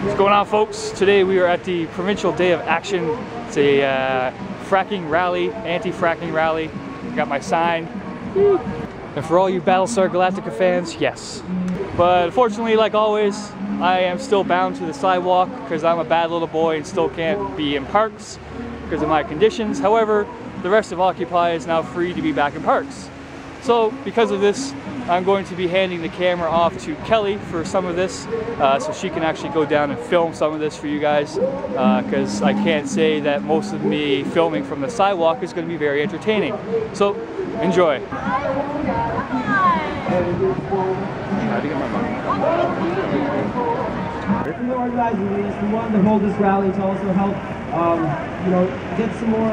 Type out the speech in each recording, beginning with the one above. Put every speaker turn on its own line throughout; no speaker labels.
What's going on, folks? Today we are at the Provincial Day of Action. It's a fracking rally, anti-fracking rally. Got my sign. Woo. And for all you Battlestar Galactica fans, yes. But unfortunately, like always, I am still bound to the sidewalk because I'm a bad little boy and still can't be in parks because of my conditions. However, the rest of Occupy is now free to be back in parks. So because of this, I'm going to be handing the camera off to Kelly for some of this so she can actually go down and film some of this for you guys because I can't say that most of me filming from the sidewalk is going to be very entertaining. So enjoy.
We organizing these. We wanted to hold this rally to also help, get some more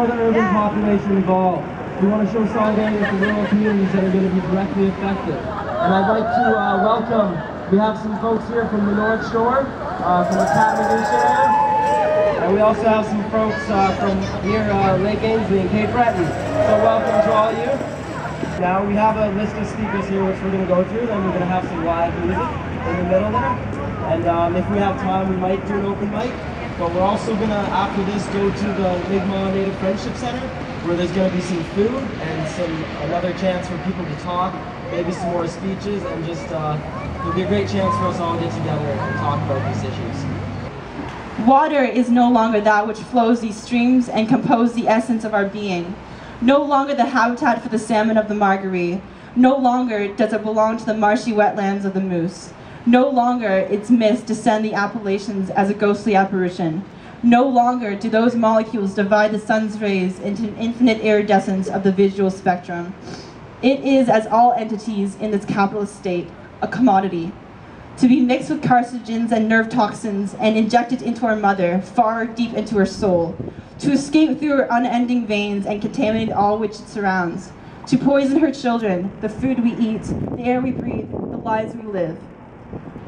of the urban population involved. We want to show solidarity with the rural communities that are going to be directly affected. And I'd like to welcome, we have some folks here from the North Shore, from the Provincial area. And we also have some folks from near Lake Ainsley and Cape Breton. So welcome to all of you. Now we have a list of speakers here which we're going to go through, then we're going to have some live music in the middle there. And if we have time, we might do an open mic. But we're also going to, after this, go to the Mi'kmaq Native Friendship Center, where there's going to be some food and another chance for people to talk, maybe some more speeches, and just it'll be a great chance for us all to get together and talk about these issues.
Water is no longer that which flows these streams and compose the essence of our being. No longer the habitat for the salmon of the Margaree. No longer does it belong to the marshy wetlands of the moose. No longer its mists descend the Appalachians as a ghostly apparition. No longer do those molecules divide the sun's rays into an infinite iridescence of the visual spectrum. It is, as all entities in this capitalist state, a commodity, to be mixed with carcinogens and nerve toxins and injected into our mother, far deep into her soul, to escape through her unending veins and contaminate all which it surrounds, to poison her children, the food we eat, the air we breathe, the lives we live.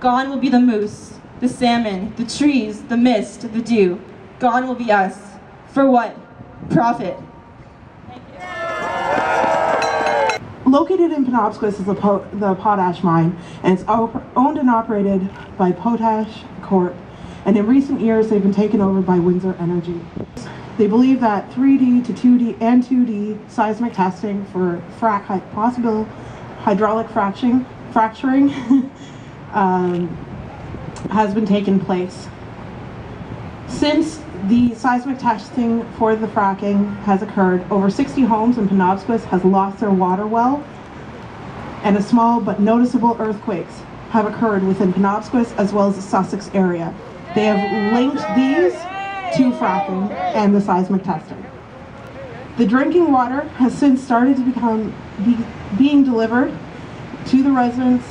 Gone will be the moose, the salmon, the trees, the mist, the dew. Gone will be us. For what? Profit. Thank you.
Located in Penobscot is the potash mine, and it's owned and operated by Potash Corp. And in recent years, they've been taken over by Windsor Energy. They believe that 3D to 2D and 2D seismic testing for possible hydraulic fracturing has been taking place. Since the seismic testing for the fracking has occurred, over 60 homes in Penobscot has lost their water well, and a small but noticeable earthquakes have occurred within Penobscot as well as the Sussex area. They have linked these to fracking and the seismic testing. The drinking water has since started to being delivered to the residents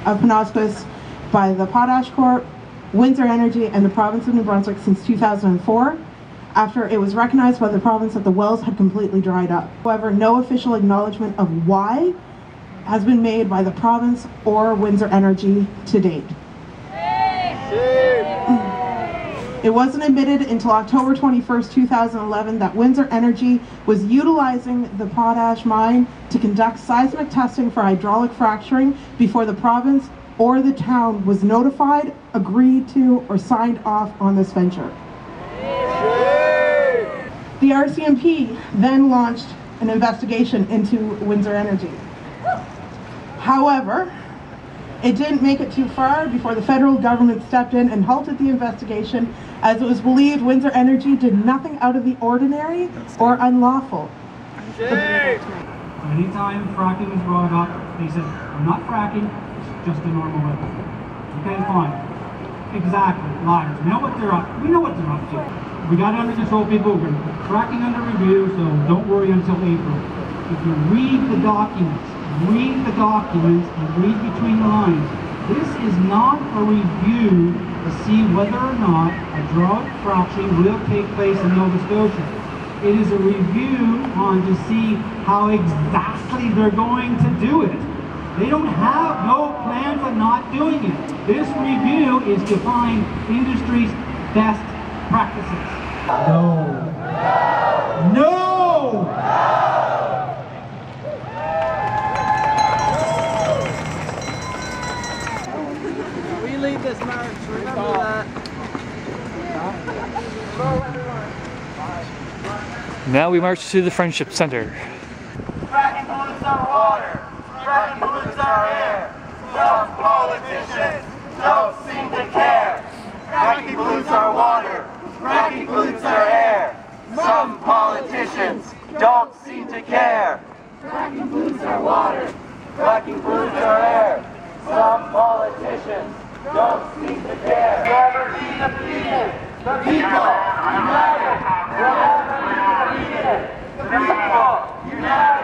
of Penobscot by the Potash Corp, Windsor Energy, and the province of New Brunswick since 2004, after it was recognized by the province that the wells had completely dried up. However, no official acknowledgement of why has been made by the province or Windsor Energy to date. It wasn't admitted until October 21st, 2011 that Windsor Energy was utilizing the potash mine to conduct seismic testing for hydraulic fracturing before the province or the town was notified, agreed to, or signed off on this venture. The RCMP then launched an investigation into Windsor Energy. However, it didn't make it too far before the federal government stepped in and halted the investigation, as it was believed Windsor Energy did nothing out of the ordinary or unlawful.
Anytime fracking was brought up, they said, "I'm not fracking, it's just a normal well." Okay, fine. Exactly, liars. We know what they're up. We know what they're up to. We got it under control, people. We're going to put fracking under review, so don't worry until April. If you read the documents and read between the lines, this is not a review to see whether or not hydraulic fracturing will take place in Nova Scotia. It is a review on to see how exactly they're going to do it. They don't have no plans on not doing it. This review is to find industry's best practices. No. No!
We lead this march, remember that.
Now we march to the Friendship Center.
Fracking pollutes our water. Fracking pollutes our air. Some politicians don't seem to care. Fracking pollutes our water. Fracking pollutes our air. Some politicians don't seem to care. Fracking pollutes our water. Fracking pollutes our air. Some politicians don't seem to care. Never be defeated. The people united will never be defeated. The people united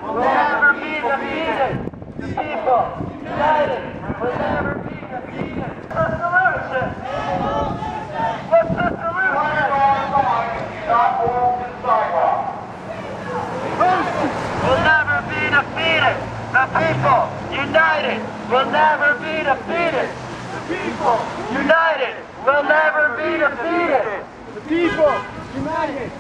will never be defeated. The people united will never be defeated. What's the solution? What's the solution? Stop walls and sidewalks. Will never be defeated. The people united will never be defeated. The people united will never be defeated. The people united.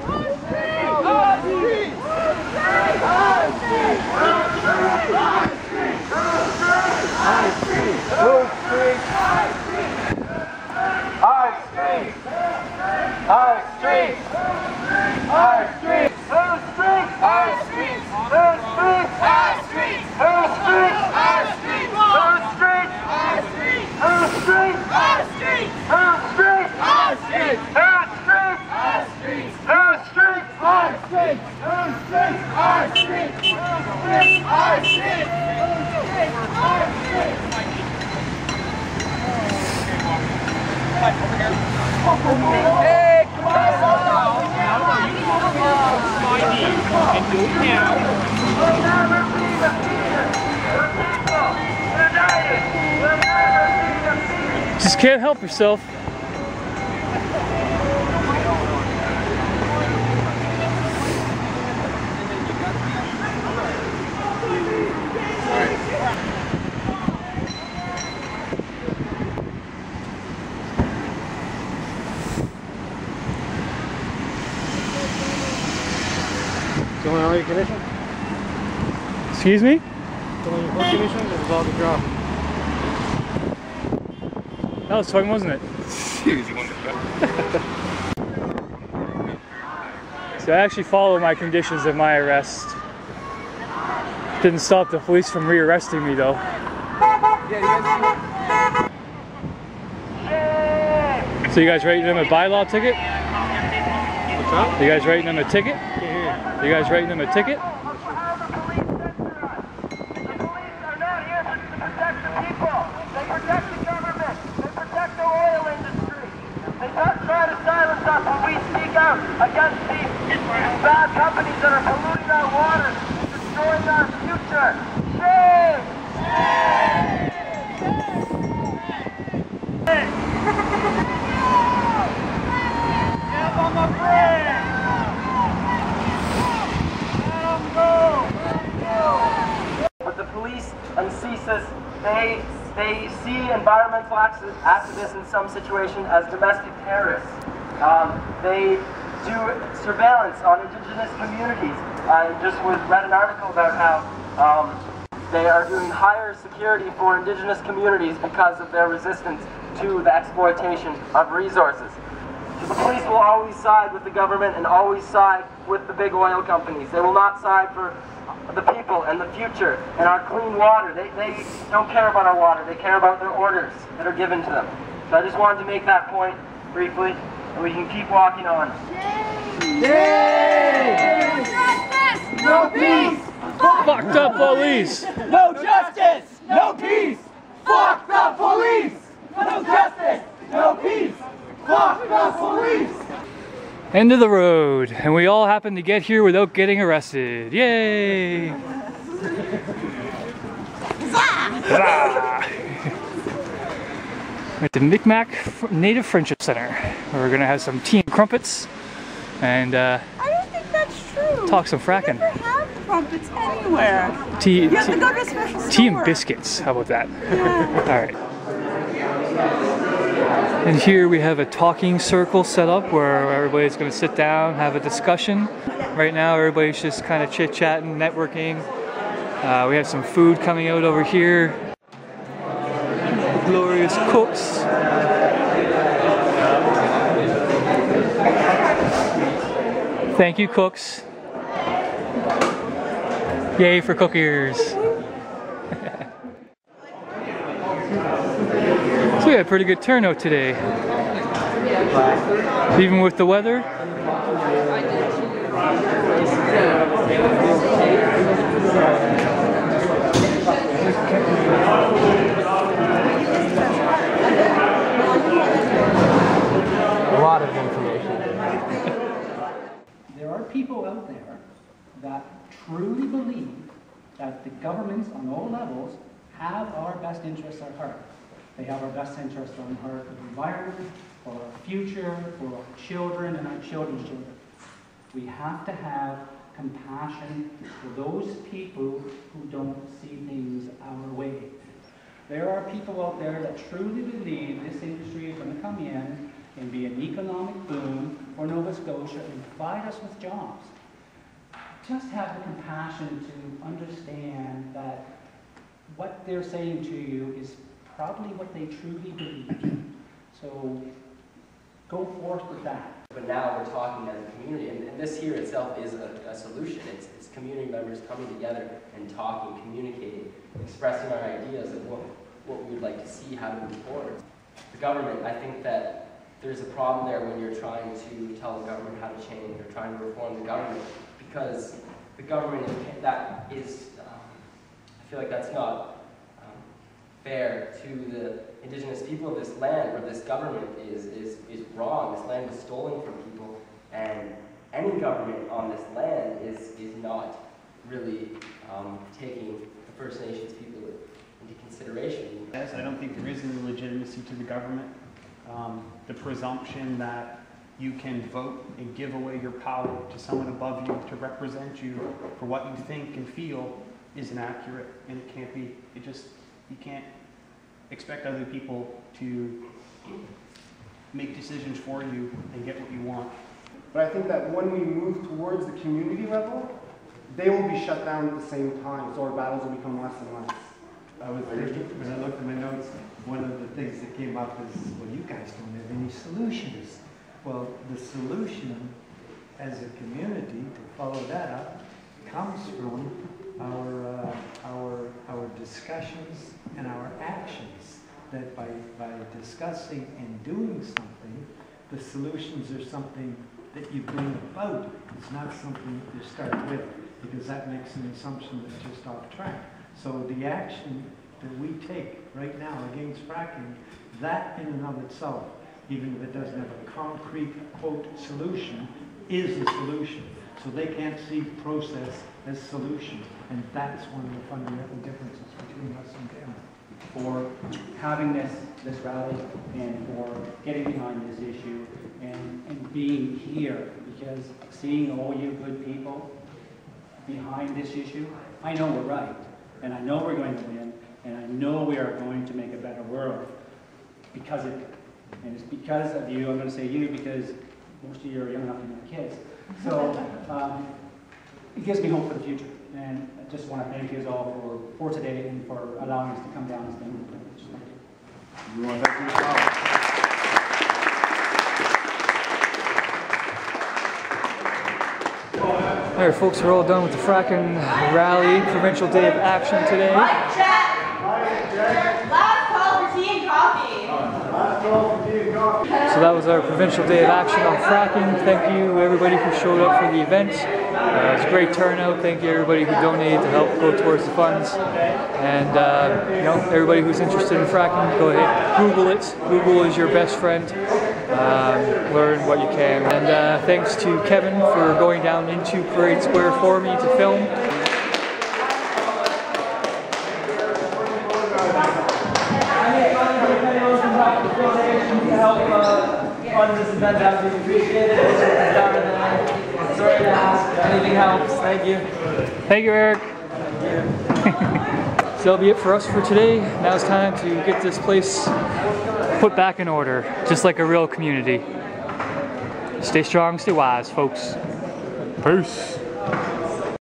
Just can't help yourself.
Still on your condition?
Excuse me?
Still on your full condition? This is all the drop.
That was fun, wasn't it? So I actually followed my conditions of my arrest. Didn't stop the police from rearresting me though. So you guys writing them a bylaw ticket?
What's up?
You guys writing them a ticket? You guys writing them a ticket?
Against these bad companies that are polluting our water, destroying our future. Shame! Give them a break! Let them go! But the police and CSIS, they see environmental activists in some situation as domestic terrorists. They do surveillance on indigenous communities. I just read an article about how they are doing higher security for indigenous communities because of their resistance to the exploitation of resources. So the police will always side with the government and always side with the big oil companies. They will not side for the people and the future and our clean water. They don't care about our water. They care about their orders that are given to them. So I just wanted to make that point briefly. And we can keep walking on.
Yay!
No peace!
Fucked up police!
No justice! No peace! Fuck the police! No justice! No peace! Fuck the police!
End of the road, and we all happen to get here without getting arrested. Yay! At the Micmac Native Friendship Center, where we're gonna have some tea and crumpets, and
I don't think that's true.
talk some fracking.
You never have crumpets anywhere.
Tea,
You have to go to a special store.
tea and biscuits. How about that?
Yeah.
All right. And here we have a talking circle set up where everybody's going to sit down, have a discussion. Right now, everybody's just kind of chit-chatting, networking. We have some food coming out over here. Glorious cooks. Thank you, cooks. Yay for cookers. So we had a pretty good turnout today. Even with the weather.
A lot of information. There are people out there that truly believe that the governments on all levels have our best interests at heart. They have our best interests on heart for the environment, for our future, for our children and our children's children. We have to have compassion for those people who don't see things our way. There are people out there that truly believe this industry is going to come in and be an economic boom for Nova Scotia and provide us with jobs. Just have the compassion to understand that what they're saying to you is probably what they truly believe. So go forth with that.
But now we're talking as a community, and this here itself is a solution. It's community members coming together and talking, communicating, expressing our ideas of what we would like to see, how to move forward. The government, I think that there's a problem there when you're trying to tell the government how to change or trying to reform the government, because the government, that is, I feel like that's not fair to the Indigenous people of this land, where this government is wrong. This land was stolen from people, and any government on this land is not really taking the First Nations people into consideration.
Yes, I don't think there is any legitimacy to the government. The presumption that you can vote and give away your power to someone above you to represent you for what you think and feel is inaccurate, and it can't be. You can't expect other people to make decisions for you and get what you want.
But I think that when we move towards the community level, they will be shut down at the same time, so our battles will become less and less.
I was thinking, when I looked at my notes, one of the things that came up is, well, you guys don't have any solutions. Well, the solution as a community, to follow that up, comes from our discussions and our actions. That by discussing and doing something, the solutions are something that you bring about. It's not something that you start with, because that makes an assumption that's just off track. So the action that we take right now against fracking, that in and of itself, even if it doesn't have a concrete, quote, solution, is a solution. So they can't see process as solution, and that's one of the fundamental differences between us and them.
For having this rally and for getting behind this issue and being here, because seeing all you good people behind this issue, I know we're right, and I know we're going to win, and I know we are going to make a better world because of it. And it's because of you. I'm going to say you because most of you are young enough to have kids. So it gives me hope for the future. And I just want to thank you all for today and for allowing us to come down and spend the privilege. Thank you.
You want to thank yourself.
All right, folks, we're all done with the Fracking Rally, Provincial Day of Action today.
Mike, check! Last call for tea and coffee.
Last call for tea and coffee.
So that was our Provincial Day of Action on fracking. Thank you everybody who showed up for the event. It was a great turnout. Thank you everybody who donated to help go towards the funds. And you know, everybody who's interested in fracking, go ahead, Google it. Google is your best friend. Learn what you can. And thanks to Kevin for going down into Parade Square for me to film.
Fund this event, that would be appreciated. Sorry to ask, anything helps. Thank you.
Thank you, Eric. So that'll be it for us for today. Now it's time to get this place put back in order, just like a real community. Stay strong, stay wise, folks. Peace.